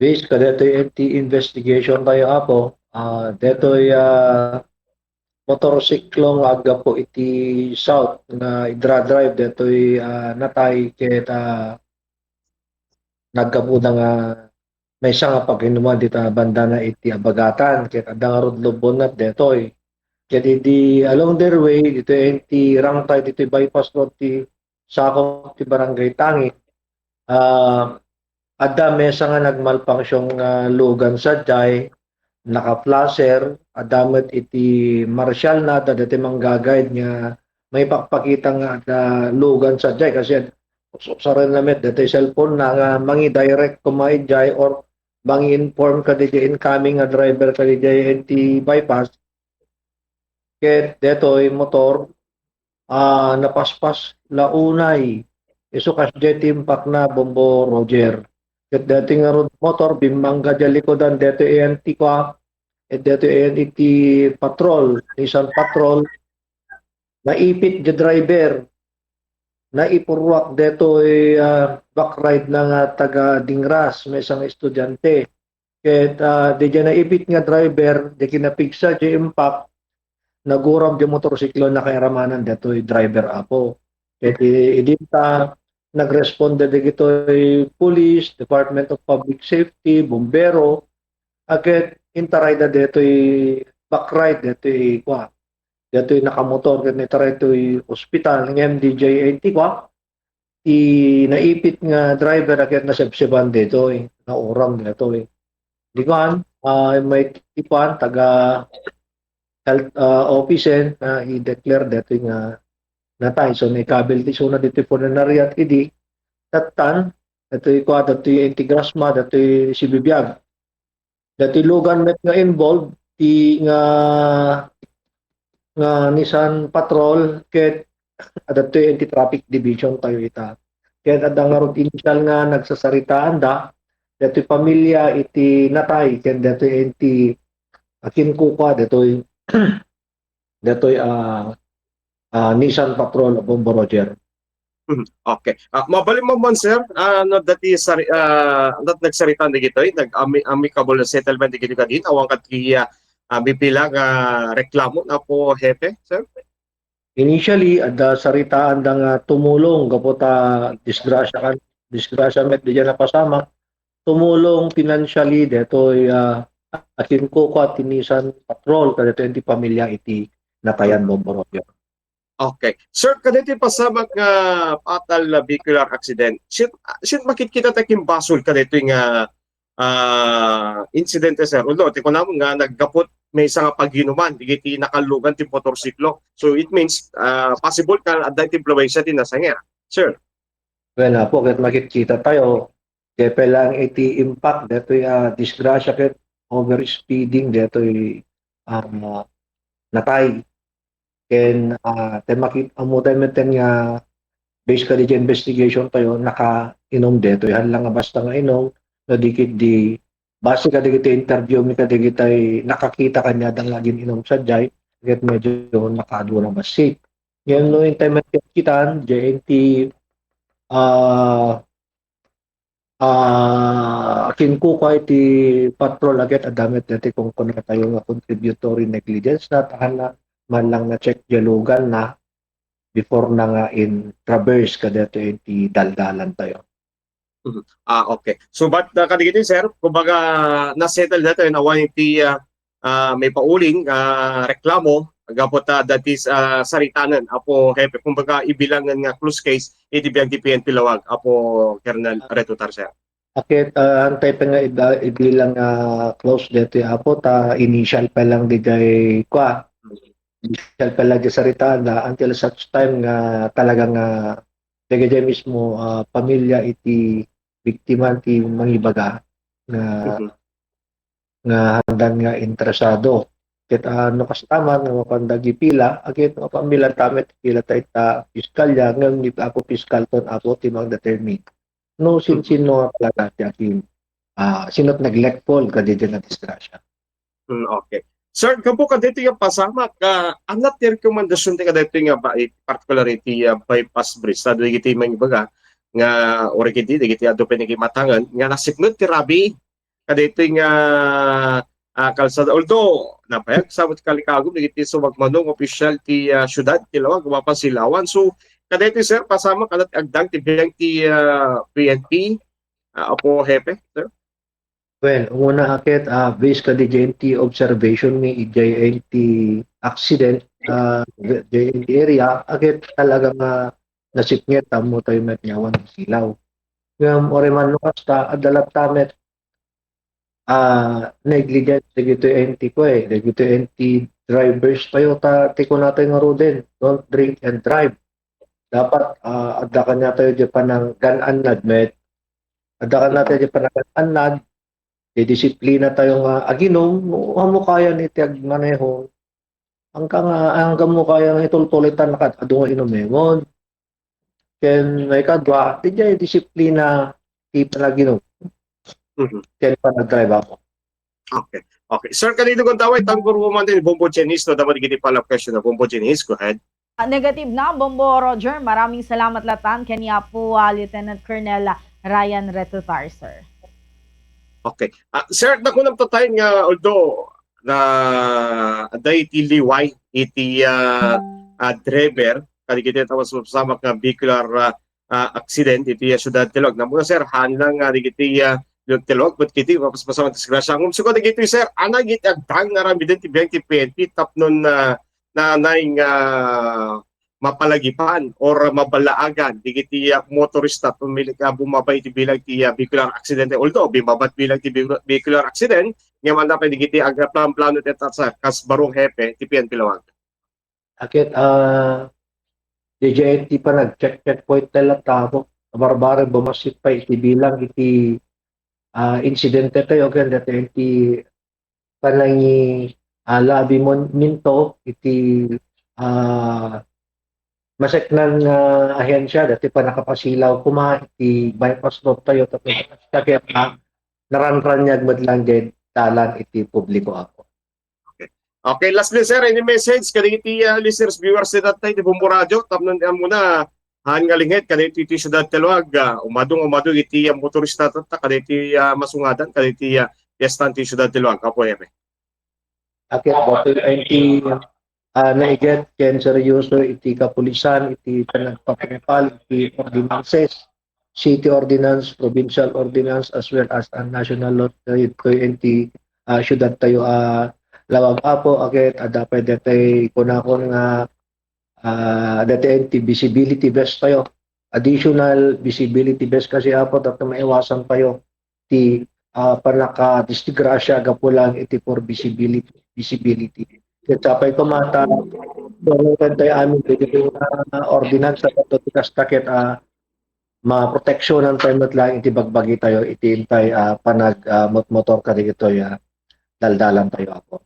Based ka dito NT investigation tayo apo. Detoy motorsiklong aga po iti south na idra-drive detoy natay ket nagkabuda nga may siya nga pag-inuman dita banda na iti abagatan ket adda nga rod lubonat detoy. Ket di along their way dito iti rangtay dito bypass road ti sakop ti barangay Tangi. Adda mesa nga nagmalpangsyong lugan sadyay naka-flasher adamet iti martial na dati manggagayad nga may pakpakita nga lugan sadyay kasi sa rin namin dati cellphone na nga mangi direct kumain jay or mangi inform ka di incoming nga driver ka di iti bypass ket detoy motor napaspas launay iso kas jet impact na bombo Roger ket dati nga road motor bimangga di likodan dito ENT ko dito iti patrol Nissan Patrol naipit di driver naipurwak dito back ride na nga taga Dingras may isang estudyante ket di dyan naipit nga driver di kinapigsa di impact naguram di motorsiklo na kairamanan dito driver apo ket idinta nagresponde dito police, Department of Public Safety, bombero aket intarayda dito backride dito kwa dito nakamotor ket nitaray to ospital ng MDJ 80 kwa naipit nga driver aket nasebseban dito nauram dito di ko may tipan taga health officer na i-declare dito nga natay so may kabilti so na dito po na nariyat idi tatan dito ko dito intigrasma dito si bibiyag dito lugan met nga involved nga Nissan Patrol ket dito anti-traffic division tayo ita ket adda nga rod initial nga nagsasaritaan da dito pamilya iti natay ket dito anti kinkuka dito dito Nissan Patrol Bombo Roger. Okay. Mabalim mo man sir, dati nagsaritan di gito, nag-amicable settlement di gito kadin, awang katiya bipila nga reklamo na po hepe, sir? Initially, adda saritaan da nga tumulong kapota disgrasya met di na pasama, tumulong financially dito akin ko at Nissan Patrol kada ito pamilya iti natayan Bombo Roger. Okay. Sir, kaditi pasabak nga fatal vehicular accident. Sin makikita tayo basol kadito nga incident sir. Although, tiko naman nga naggapot may isang paghinuman, digiti nakalugan ti motorsiklo. So it means possible ka at dati influensya din nasa nga. Sir. Well, po, kahit makikita tayo, kaya lang iti impact, dito disgrasya kahit over-speeding, dito natay. Ken ang meten nga based ka di investigation tayo naka-inom dito yan lang nga basta nga inom na dikit di base ka di interview mi ka di nakakita kanya dang laging inom sa jay ket medyo nakadura ba sick yan no yung time kitan JNT kinkuha iti patrol agad adamit dati kung kuno tayo nga contributory negligence na tahan na man lang na check dialogan na before na nga in traverse kada to iti daldalan tayo. Okay. So but kadigiti sir, kumbaga na-settle nato na one iti may pauling reklamo gapot dati saritanan apo hepe kumbaga ibilangan nga close case iti biyang PNP Lawag apo Colonel Retutar sir. Akit antay pa nga ibilang close dito apo ta initial pa lang digay kwa initial pa lang saritaan na until such time nga talagang digay mismo pamilya iti biktima ti mangibaga nga handan nga interesado ket no kasama nga mapandagi pila agit pamilya tamet pila ta piskalya ngem nit ako piskal ton ako timang determine no sino talaga ti akin sinot neglectful kadto na disgrasya. Okay. Sir, kapo kadito yung pasama anat ti rekomendasyon ti kadito nga particularity bypass bridge sa digiti mangibaga nga ori kiti digiti ado pinigi matangan nga nasipnot ti rabi kadito nga kalsada. Although, napayag sa kalikagom, nagiti sumagmanong official ti syudad, ti Lawag, mapasilawan. So, kadito sir, pasama kalat agdang ti biyang ti PNP, Apo Hepe, sir? Well, una akit, based ka di JNT observation ni JNT accident, JNT area, akit talagang nasikngit mo tayo met nyawan silaw. Ngam oreman no kasta adalat tamet negligent dagito NT ko dagito NT drivers tayo ti ko natin nga rodin, don't drink and drive. Dapat adda ka na tayo di panang gananad met, adda ka na tayo di panang gananad, disiplina tayo nga aginom, mo kaya ni tiag maneho, hanggang mo kaya nga itultulitan na adu nga inumemon. Ken may kadwa, di jay disiplina ti panaginom, ken panag-drive ako. Okay. Okay. Sir, kanino kung tawag, tanggol mo man din, Bombo Chenis, no, dapat hindi pala question na Bombo Chenis. Go ahead. Negative na, Bombo Roger. Maraming salamat latan. Kanya po Lieutenant Colonel Ryan Retutar, sir. Okay. Sir, nakunang tayo nga, although, na day iti liway, iti driver, kaligiti tawas sama nga vehicular accident, iti syudad Tilog. Namuna, sir, hanlang digiti yung Tilog, but kiti, papaspasama disgrasya. Kung suko digiti, sir, anag iti agdang narami din ti PNP, tap nun na naing mapalagipan or mabalaagan digiti motorista pumilit bumabay ti bilang ti vehicular accident, although bimabat bilang ti vehicular accident nga man dapat digiti plano ti sa kas barong Hepe ti PNP Lawag. Akit DJNT pa nag-check point nila tao, barbare bumasit pa iti bilang iti insidente tayo kan dati iti panangi labi mo minto iti maseknan nga ahensya dati pa nakapasilaw kuma iti bypass road tayo tapos kaya naranranyag madlang din talan iti publiko ako. Okay, lastly sir, any message kaditi listeners, viewers ni Tatay ti Bombo Radio, tapnon muna han nga lingit kaditi ti syudad Tilawag, umadong iti motorista tatta kaditi masungadan kaditi yestan ti syudad Tilawag. Apo Hepe. Akit bato iti naiget ken seryoso iti kapulisan iti panagpapapal iti ordinances, city ordinance, provincial ordinance as well as national law iti syudad tayo Lawag Apo akit dapat dati kunakon nga dati iti visibility best tayo, additional visibility best kasi Apo dapat maiwasan tayo ti panaka-disgrasya gapulang iti for visibility. Kapay ko mata, doon tayo amin dito ordinance sa pagtutikas takit ma-proteksyonan tayo lang iti bagbagi tayo iti intay panag motor ka dito daldalan tayo ako.